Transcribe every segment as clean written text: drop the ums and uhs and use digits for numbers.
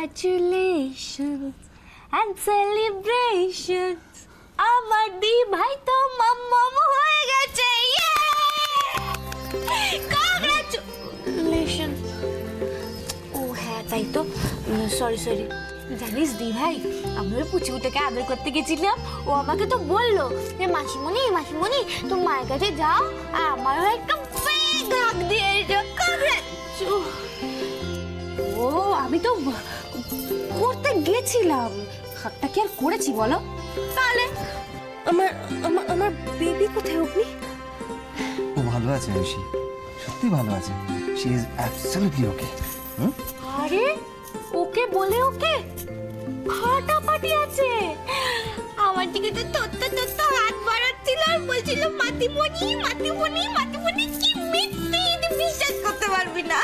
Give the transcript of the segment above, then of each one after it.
Congratulations and celebrations. আমার দি ভাই তো মাম্মাম হয়ে গেছে। Congratulations. ও হ্যাঁ তাই তো, সরি। জানিস দি ভাই, আমি ওই পুচকুটাকে আদর করতে গেছিলাম, ও আমাকে তো বললো যে মাসিমণি তুমি মায়ের কাছে যাও আর আমারও একটা বিগ হাগ দিয়ে এসো। ও আমি তো করতে গেছিলাম, হাতটা কি আর করেছি বলো? তাহলে আমার বেবি কোথায়? অগ্নি ও ভালো আছে আয়ুষি, সত্যি ভালো আছে। শি ইজ অ্যাবসলিউটলি ওকে। আরে ওকে বলে ওকে ফাটাফাটি আছে। আমার দিকে তো তত্ত্ব হাত বাড়াচ্ছিল আর বলছিল মাতিমণি কি মিথ্যে, বিশ্বাস করতে পারবি না।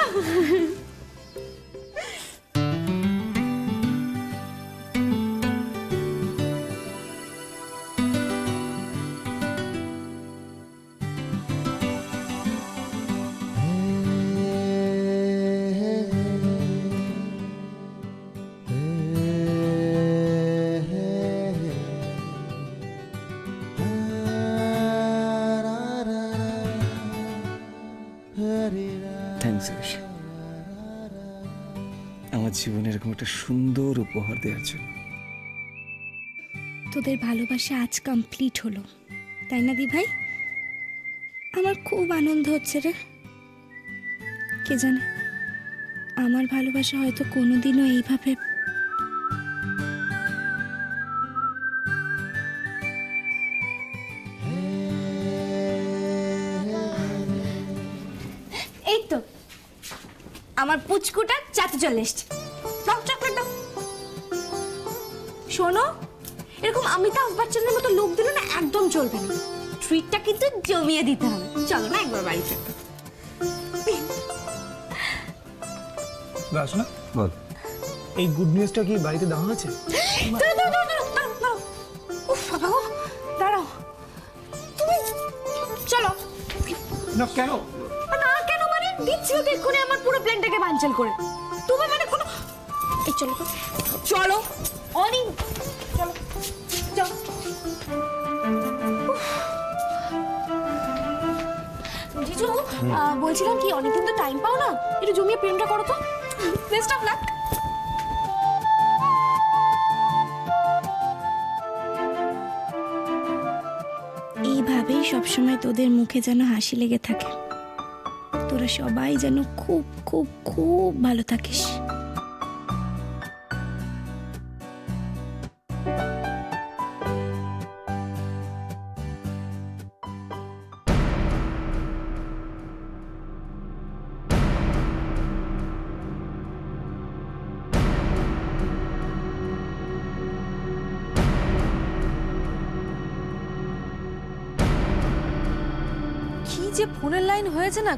থ্যাংকস আয়ুষি, আমার জীবনে এরকম একটা সুন্দর উপহার দেওয়ার জন্য। তোদের ভালোবাসা আজ কমপ্লিট হলো, তাই না দি ভাই? আমার খুব আনন্দ হচ্ছে রে। কে জানে, আমার ভালোবাসা হয়তো কোনোদিনও এইভাবে এই তো আমার পুচকুটা চাতে চলে এসছে। চকলেট দাও। শোনো, এরকম অমিতাভ বচ্চনের মতো লোক দিলে না একদম চলবে না, ট্রিটটা কিন্তু জমিয়ে দিতে হবে। চলো না একবার বাড়িতে। না বল, এই গুড নিউজটা কি বাড়িতে দেওয়া হয়েছে? দাঁড়াও, তুমি চলো। না কেন? না কেন মানে দিচ্ছিল তো এক্ষুনি আমার পুরো প্ল্যানটাকে বানচাল করে। তুমি মানে কোনো এই চলো অনি চলো। জিজু বলছিলাম কি, অনেকদিন তো টাইম পাও না, একটু জমিয়ে প্রেমটা করো তো। Best of luck. এইভাবেই সবসময় তোদের মুখে যেন হাসি লেগে থাকে, তোরা সবাই যেন খুব খুব খুব ভালো থাকিস। যে ফোনের লাইন হয়েছে না,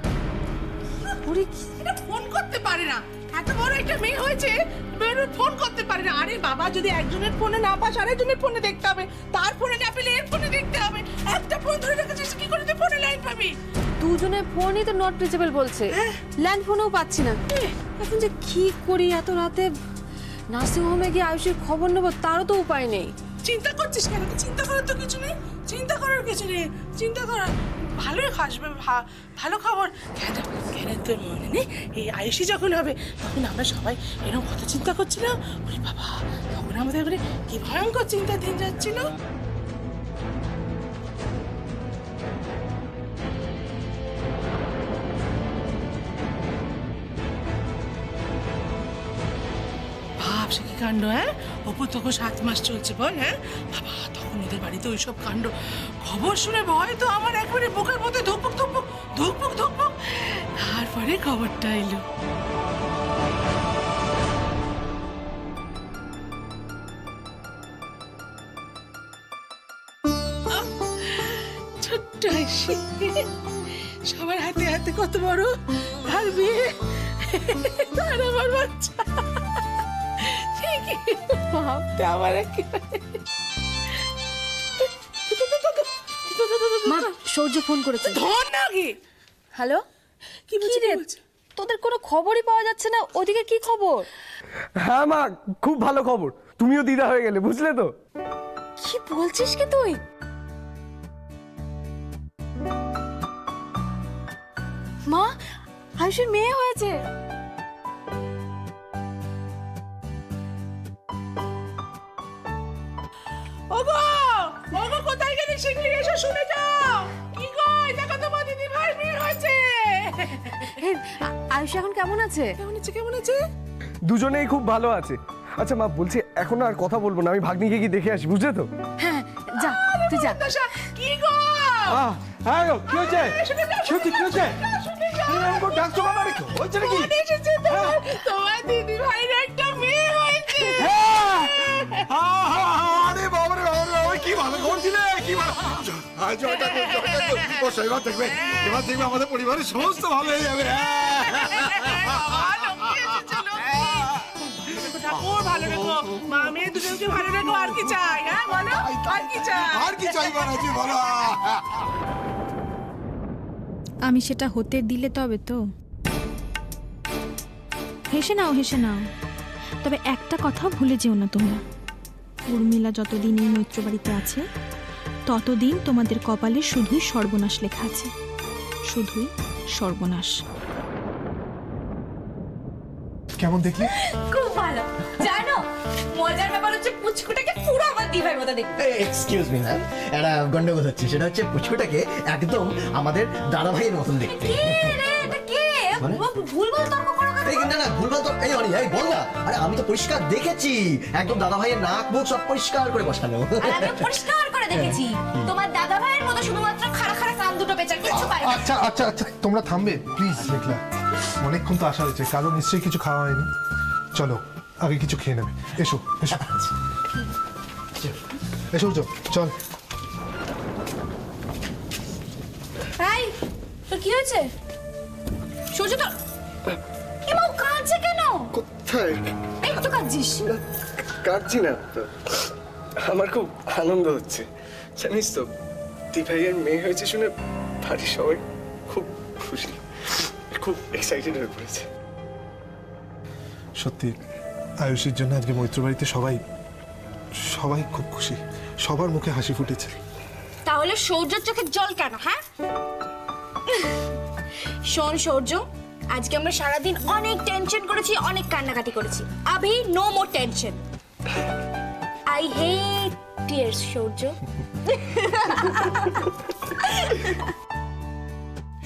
এটা ফোন করতে পারে না। এত বড় একটা মেয়ে হয়েছে, মেয়ের ফোন করতে পারে না। আরে বাবা, যদি একজনের ফোনে না পাস আরেকজনের ফোনে দেখতে হবে, তার ফোনে না পেলে এর ফোনে দেখতে হবে। একটা ফোন ধরে রেখেছিস, কি করে তুই ফোনে লাইন পাবি? দুজনের ফোনই তো নট রিচেবল বলছে, ল্যান্ড ফোনেও পাচ্ছি না। এখন যে কি করি, এত রাতে নার্সিং হোমে গিয়ে আয়ুষের খবর নেবো তারও তো উপায় নেই। চিন্তা করছিস কেন? চিন্তা করার তো কিছু নেই, চিন্তা করার কিছু নেই। চিন্তা করার ভালোই আসবে, ভালো খবর। কেন তোর মনে নেই এই আয়ুষী যখন হবে তখন আমরা সবাই এরকম কত চিন্তা করছিলাম? ওরে বাবা, তখন আমাদের ঘরে কি ভয়ঙ্কর চিন্তা দিন যাচ্ছিল। ভাব সে কি কাণ্ড! হ্যাঁ, অপু তখন 7 মাস চলছে, বল। হ্যাঁ বাবা, তখন ওদের বাড়িতে ওইসব কাণ্ড খবর শুনে ভয় তো আমার একবারে বুকের মধ্যে ধুকপুক। তারপরে খবরটা এলো। ছোট্ট আয়ুষী, সবার হাতে হাতে কত বড় আর বিয়ে, আর আমার বাচ্চা। ভাবতে আমার মা, সূর্য ফোন করেছে। ধর না আগে। হ্যালো, কি বলছিস? তোদের কোনো খবরই পাওয়া যাচ্ছে না, ওদিকে কি খবর? হ্যাঁ মা, খুব ভালো খবর, তুমিও দিদা হয়ে গেলে, বুঝলে তো? কি বলছিস কি তুই? মা, আয়ুষের মেয়ে হয়েছে। ওগো ওগো, কোথায় গেলে শিগগিরই এসে শুনে যাও। কি গো, দেখো তোমার দিদি ভাই মেয়ে হয়েছে। আয়ুষ এখন কেমন আছে? কেমন আছে? দুজনেই খুব ভালো আছে। আচ্ছা মা, বলছি এখন আর কথা বলবো না, আমি ভাগ্নিকে কি দেখে আসি, বুঝলে তো? হ্যাঁ, যা তুই যা। কি গো, হ্যাঁ গো, কি হয়েছে? সত্যি কি হয়েছে? আমাকে ডাকছো কেন? আরে কি হয়েছে নাকি? এসেছে তোমার দিদি ভাইয়ের একটা মেয়ে হয়েছে। আরে বাবারে বাবারে বাবা, কি ভালো করছিলে, কি ভালো। জয়টা ও এবার দেখবে, এবার দেখবে আমাদের পরিবারের সমস্ত ভালো হয়ে যাবে। ঠাকুর ভালো রেখো, মা মেয়ে দুজনকে ভালো রেখো, আর কি চাই? হ্যাঁ বলো, আর কি চাই? আর কি চাই বানাচ্ছি বলো। আমি সেটা হতে দিলে তবে তো। হেসে নাও, হেসে নাও। তবে একটা কথা ভুলে যেও না তোমরা, উর্মিলা যতদিন এই মৈত্র বাড়িতে আছে ততদিন তোমাদের কপালে শুধুই সর্বনাশ লেখা আছে, শুধুই সর্বনাশ। কেমন দেখলি? খুব ভালো। জানো, মজার ব্যাপার হচ্ছে পুচকুটাকে পুরো আমার দিভাই মতো দেখতে। এক্সকিউজ মি ম্যাম, একটা গন্ডগোল হচ্ছে। সেটা হচ্ছে পুচকুটাকে একদম আমাদের দাদা ভাইয়ের মতন দেখতে। কে রে, এটা কে? মানে? ভুলভাল তর্ক করো কেন? এই না না, ভুলভাল তো এই অনি, এই বল না। আরে আমি তো পরিষ্কার দেখেছি, একদম দাদা ভাইয়ের নাক মুখ সব পরিষ্কার করে বসানো। আর আমি পরিষ্কার করে দেখেছি, তোমার দাদা ভাইয়ের মতো শুধুমাত্র খাড়া খাড়া কান দুটো পেঁচার কিছু পারে না। আচ্ছা আচ্ছা আচ্ছা, তোমরা থামবে প্লিজ। মেঘলা, অনেকক্ষণ তো আসা হয়েছে, কারো নিশ্চয়ই কিছু খাওয়া হয়নি। চলো আগে কিছু খেয়ে নেবে। এসো এসো এসো, চল। ভাই, তোর কি হয়েছে? সূর্য তো এমন কাঁদছে কেন? কোথায়? একটু কাঁদছিস? কাঁদছি না তো, আমার খুব আনন্দ হচ্ছে। জানিস তো, দিভাইয়ের মেয়ে হয়েছে শুনে বাড়ির সবাই খুব খুশি, খুব এক্সাইটেড হয়ে পড়েছে। সত্যি আয়ুষীর জন্য আজকে মৈত্র বাড়িতে সবাই সবাই খুব খুশি, সবার মুখে হাসি ফুটেছে। তাহলে সূর্যের চোখের জল কেন? হ্যাঁ শোন সূর্য, আজকে আমরা সারাদিন অনেক টেনশন করেছি, অনেক কান্নাকাটি করেছি। আভি no more tension. I hate tears Surya.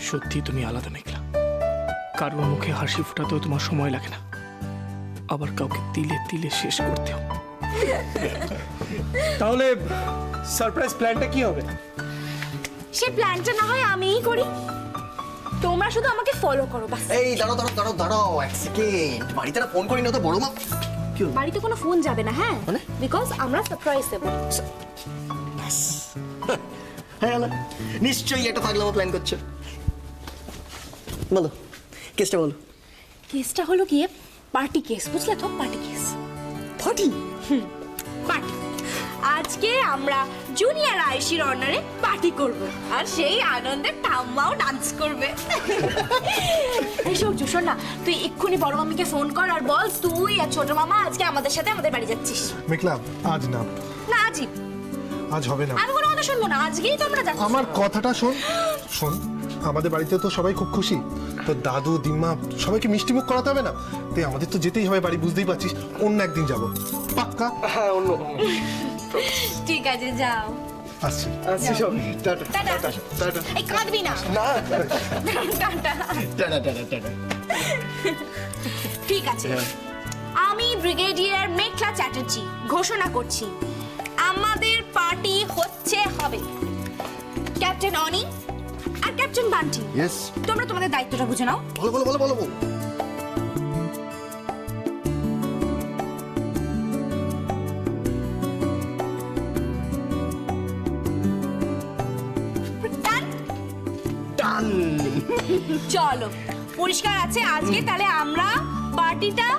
সত্যি তুমি আলাদা মেঘলা, কারোর মুখে হাসি ফোটাতেও তোমার সময় লাগে না, আবার কাউকে তিলে তিলে শেষ করতেও। তাহলে সারপ্রাইজ প্ল্যানটা কি হবে? সে প্ল্যানটা না হয় আমিই করি, তোমরা শুধু আমাকে ফলো করো বাস। এই দাঁড়াও দাঁড়াও দাঁড়াও দাঁড়াও এক সেকেন্ড, বাড়িতে না ফোন করি না তো বড় মা। বাড়িতে কোনো ফোন যাবে না, হ্যাঁ, মানে? বিকজ আমরা সারপ্রাইজ দেব। হ্যাঁ না, নিশ্চয়ই একটা পাগলামো প্ল্যান করছো। বলো কেসটা বলো। কেসটা হলো গিয়ে পার্টি কেস, বুঝলে তো? Party case. ফাটি পার্টি। আজকে আমরা জুনিয়র আয়ুষীর অনারে পার্টি করব, আর সেই আনন্দে ঠাম্মাও ডান্স করবে। এই সূর্য, শোন না, তুই এক্ষুনি বড় মাম্মিকে ফোন কর আর বল তুই আর ছোট মামা আজকে আমাদের সাথে আমাদের বাড়ি যাচ্ছিস। মেঘলা, আজ না, না আজই। আজ হবে না। আমি কোনো কথা শুনবো না, আজকেই তো আমরা যাচ্ছি। আমার কথাটা শোন। শোন, আমাদের বাড়িতে তো সবাই খুব খুশি, তো দাদু দিম্মা সবাইকে মিষ্টি মুখ করাতে হবে না? তাই আমাদের তো যেতেই হবে বাড়ি, বুঝতেই পারছিস। অন্য একদিন যাব পাক্কা। হ্যাঁ, অন্য। ঠিক আছে, যাও। আসছি। সব টাটা। টাটা। টাটা। এই কাঁদবি না। না, টাটা। Tata tata tata. ঠিক আছে, আমি ব্রিগেডিয়ার মেখলা চ্যাটার্জি ঘোষণা করছি, আমাদের পার্টি হচ্ছে হবে। ক্যাপ্টেন অনি আর ক্যাপ্টেন বান্টি, ইয়েস, তোমরা তোমাদের দায়িত্বটা বুঝে নাও। বলো বলো বলো বলো বলো। Done? চলো, পরিষ্কার আছে আজকে, তাহলে আমরা পার্টিটা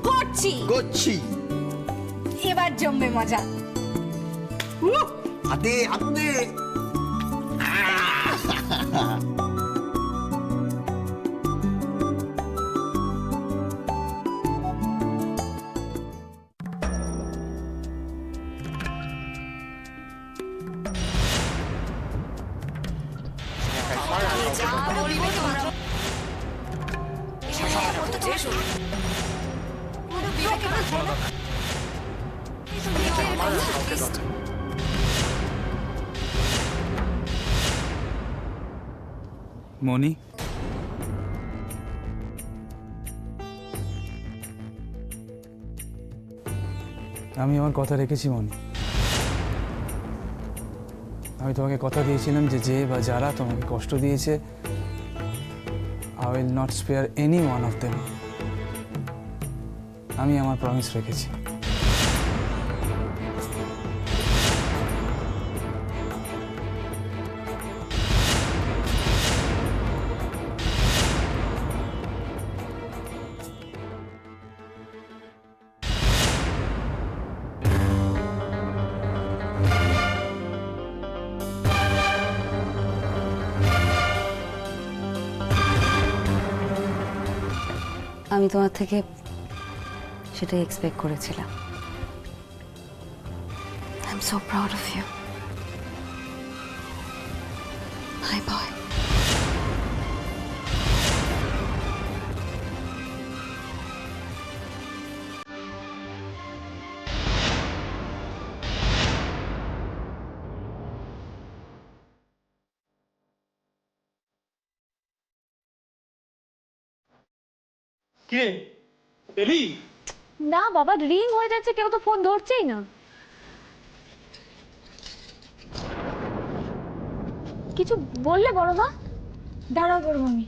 করছি। এবার জমবে মজা। হাতে হাতে। হচ্ছে এসো মনি, আমি আমার কথা রেখেছি মনি। আমি তোমাকে কথা দিয়েছিলাম যে যে বা যারা তোমাকে কষ্ট দিয়েছে, I will not spare any one of them. আমি আমার প্রমিস রেখেছি। আমি তোমার থেকে সেটাই এক্সপেক্ট করেছিলাম। I am so proud of you my boy. কে এলি? না বাবা, রিং হয়ে যাচ্ছে, কেউ তো ফোন ধরছেই না। কিছু বললে বড় মা? দাঁড়াও বড় মামি,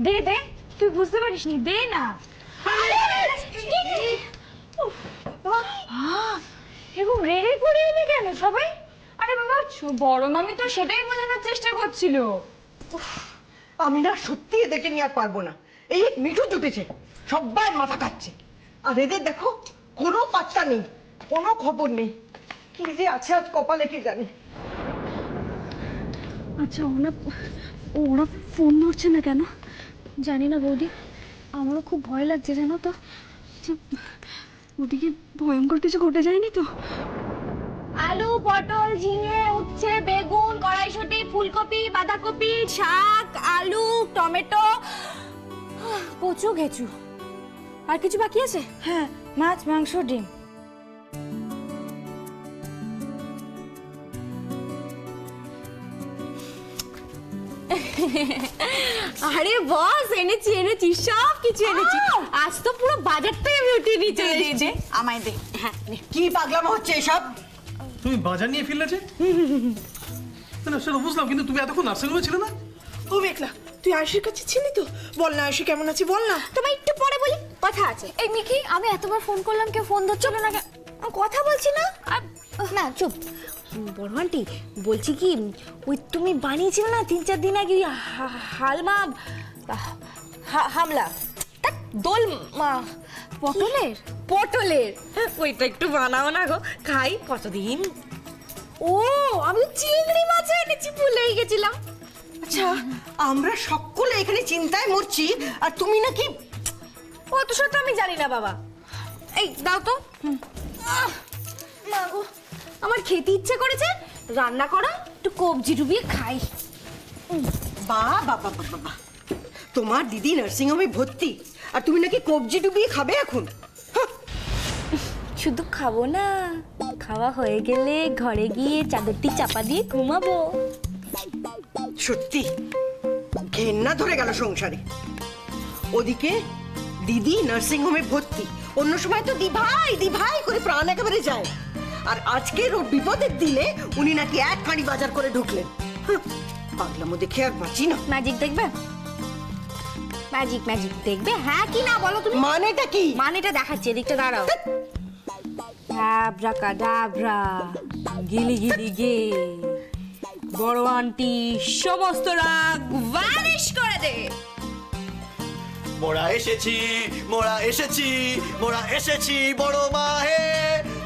দে দে, তুই বুঝতে পারিস নি, দে না। এরকম রেগে পড়ে এলি কেন সবাই? আরে বাবা, বড় মামি তো সেটাই বোঝানোর চেষ্টা করছিল। আমি না সত্যি এদেরকে নিয়ে আর পারবো না। এই মিঠু জুটেছে, সবাই মাথা খাচ্ছে। আর এদের দেখো কোনো পাত্তা নেই, কোনো খবর নেই। কি যে আছে আজ কপালে কে জানে। আচ্ছা, ওরা ফোন ধরছে না কেন জানি না বৌদি, আমারও খুব ভয় লাগছে জানো তো। ওদিকে ভয়ঙ্কর কিছু ঘটে যায়নি তো? আলু, পটল, ঝিঙে, উচ্ছে, বেগুন, কড়াইশুঁটি, ফুলকপি, বাঁধাকপি, শাক, আলু, টমেটো, কচু, ঘেঁচু। আর কিছু বাকি আছে? হ্যাঁ, মাছ, মাংস, ডিম। আরে বস, এনেছি এনেছি, সব কিছু এনেছি। আজ তো পুরো বাজারটাই আমি উঠিয়ে নিয়ে চলে এসেছি। আমায় দে। হ্যাঁ, কি পাগলামো হচ্ছে এসব? তুমি বাজার নিয়ে ফিরলে যে? না সেটা বুঝলাম, কিন্তু তুমি এতক্ষণ নার্সিংহোমে ছিলে না? ও মেঘলা, তুই আয়ুষির কাছে ছিলি তো? বল না আয়ুষি কেমন আছে, বল না। তোমায় একটু পরে বলি, কথা আছে। এই মিকি, আমি এতবার ফোন করলাম, কেউ ফোন ধরছিল না কেন? কথা বলছি না। না চুপ। বড় আন্টি, বলছি কি, ওই তুমি বানিয়েছিলে না 3-4 দিন আগে হালমা হামলা, দোল পটলের ওইটা একটু বানাও না গো, খাই। কতদিন। ও, আমি চিংড়ি মাছ এনেছি, ভুলেই গেছিলাম। আচ্ছা, আমরা সকলে এখানে চিন্তায় মরছি আর তুমি নাকি। অত সব আমি জানি না বাবা। এই দাও তো। মা গো, আমার খেতে ইচ্ছে করেছে, রান্না করা, একটু কবজি ডুবিয়ে খাই। বাহ বাবা বাবা, তোমার দিদি নার্সিং হোমে ভর্তি আর তুমি নাকি কবজি ডুবিয়ে খাবে এখন? শুধু খাবো না, খাওয়া হয়ে গেলে ঘরে গিয়ে চাদরটি চাপা দিয়ে ঘুমাবো। সত্যি ঘেন্না ধরে গেল সংসারে। ওদিকে দিদি নার্সিং হোমে ভর্তি, অন্য সময় তো দিভাই দিভাই করে প্রাণ একেবারে যায়। আর আজকের ওর বিপদের দিলে উনি নাকি এক কাঁড়ি বাজার করে ঢুকলেন। পাগলামো দেখে আর বাঁচি না। ম্যাজিক দেখবে? ম্যাজিক ম্যাজিক দেখবে? হ্যাঁ কি না বলো তুমি? মানেটা কি? মানেটা দেখাচ্ছি, এদিকটা দাঁড়াও। আব্রাকাডাব্রা, গিলি গিলি গে, বড় আন্টি সমস্ত রাগ ভ্যানিশ করে দে। মোরা এসেছি, মোরা এসেছি, মোরা এসেছি বড় মাহে,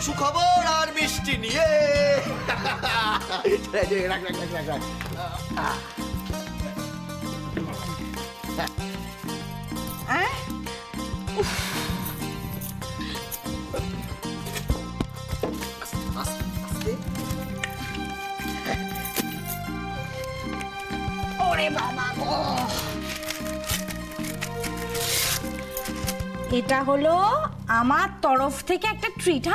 সুখবর আর মিষ্টি নিয়ে। ওরে বাবা গো, এটা হলো আমার তরফ থেকে একটা ট্রিট।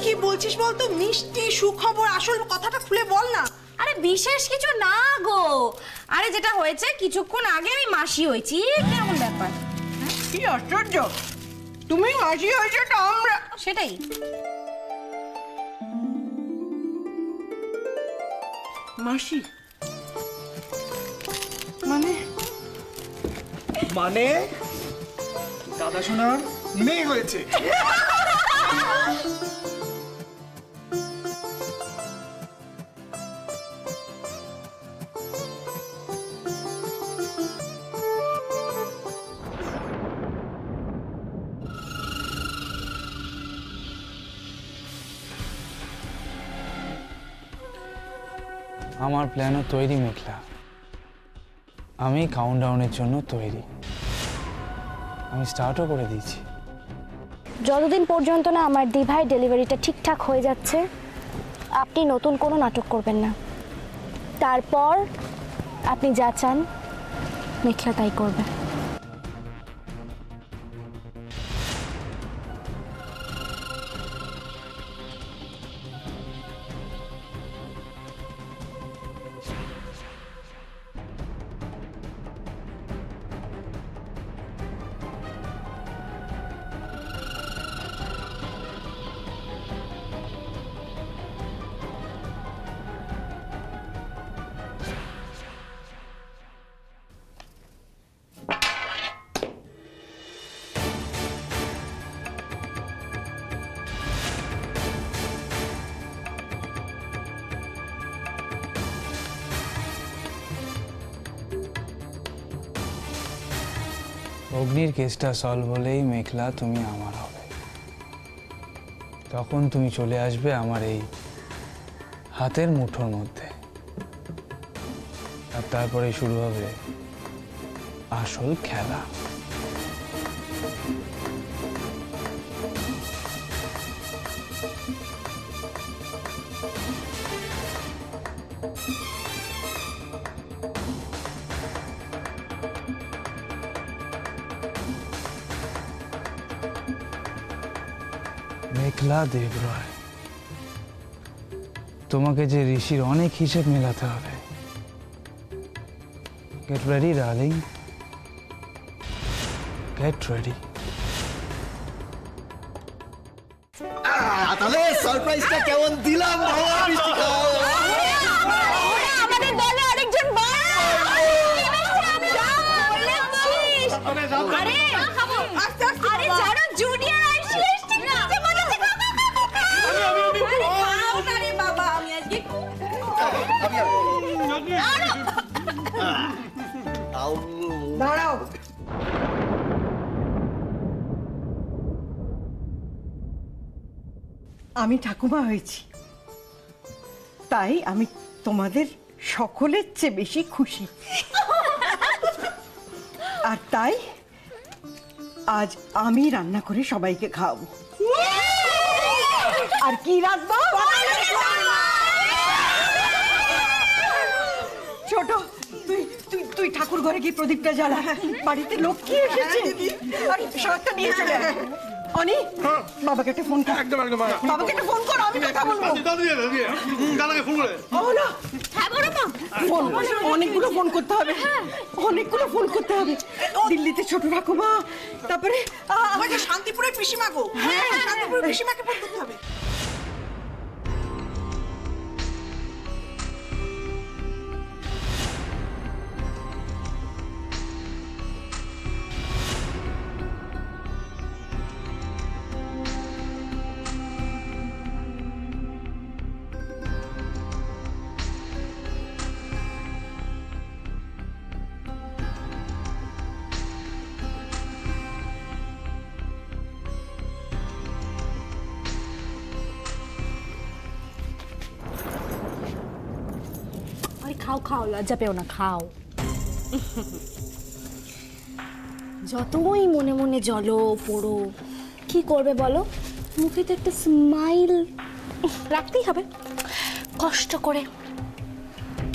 কি বলছিস বলতো? মিষ্টি সুখবর, আসল কথাটা খুলে বল না। আরে বিশেষ কিছু না গো, আরে যেটা হয়েছে কিছুক্ষণ আগে আমি মাসি হয়েছি। কেমন ব্যাপার? কি আশ্চর্য, তুমি মাসি হয়েছো তো আমরা। সেটাই। মাসি মানে মানে দাদা শোনার মেয়ে হয়েছে। আমার প্ল্যানও তৈরি মেঘলা, আমি কাউন্টডাউনের জন্য তৈরি, আমি স্টার্টও করে দিয়েছি। যতদিন পর্যন্ত না আমার দিভাই ডেলিভারিটা ঠিকঠাক হয়ে যাচ্ছে আপনি নতুন কোনো নাটক করবেন না। তারপর আপনি যা চান মেঘলা তাই করবে। অগ্নির কেসটা সলভ হলেই মেঘলা তুমি আমার হবে, তখন তুমি চলে আসবে আমার এই হাতের মুঠোর মধ্যে, আর তারপরে শুরু হবে আসল খেলা। মেঘলা দেবরয়, তোমাকে যে ঋষির অনেক হিসেব মেলাতে হবে। Get ready darling, get ready. তাহলে সারপ্রাইজটা কেমন দিলাম? মিষ্টি খাও। আমাদের দলে আরেকজন আরে জুনিয়র আইসি এসছে না বাবা। আমি আজকে দাঁড়াও, আমি ঠাকুমা হয়েছি, তাই আমি তোমাদের সকলের চেয়ে বেশি খুশি। আর তাই আজ আমি রান্না করে সবাইকে খাওয়াবো। আর কি রাখবো? ছোট, তুই তুই তুই ঠাকুর ঘরে গিয়ে প্রদীপটা জ্বালা, বাড়িতে লক্ষ্মী এসেছে। আর শাকটা নিয়ে চলে আয়। অনি, বাবাকে একটা ফোন কর। একদম একদম বাবাকে একটা ফোন কর, আমি কথা বলবো। দাদাকে ফোন করে না, ফোন অনেকগুলো ফোন করতে হবে, অনেকগুলো ফোন করতে হবে। দিল্লিতে ছোট ঠাকুমা, তারপরে আমাকে শান্তিপুরের পিসিমা গো। হ্যাঁ, শান্তিপুরের পিসিমাকে ফোন করতে হবে। খাও খাও, লজ্জা পেও না, খাও। যতই মনে মনে জ্বলো পড়ো, কি করবে বলো? মুখে তো একটা স্মাইল রাখতেই হবে, কষ্ট করে।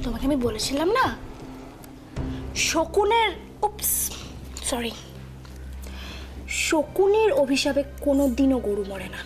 তোমাকে আমি বলেছিলাম না, শকুনের উপস সরি, শকুনের অভিশাপে কোনো দিনও গরু মরে না।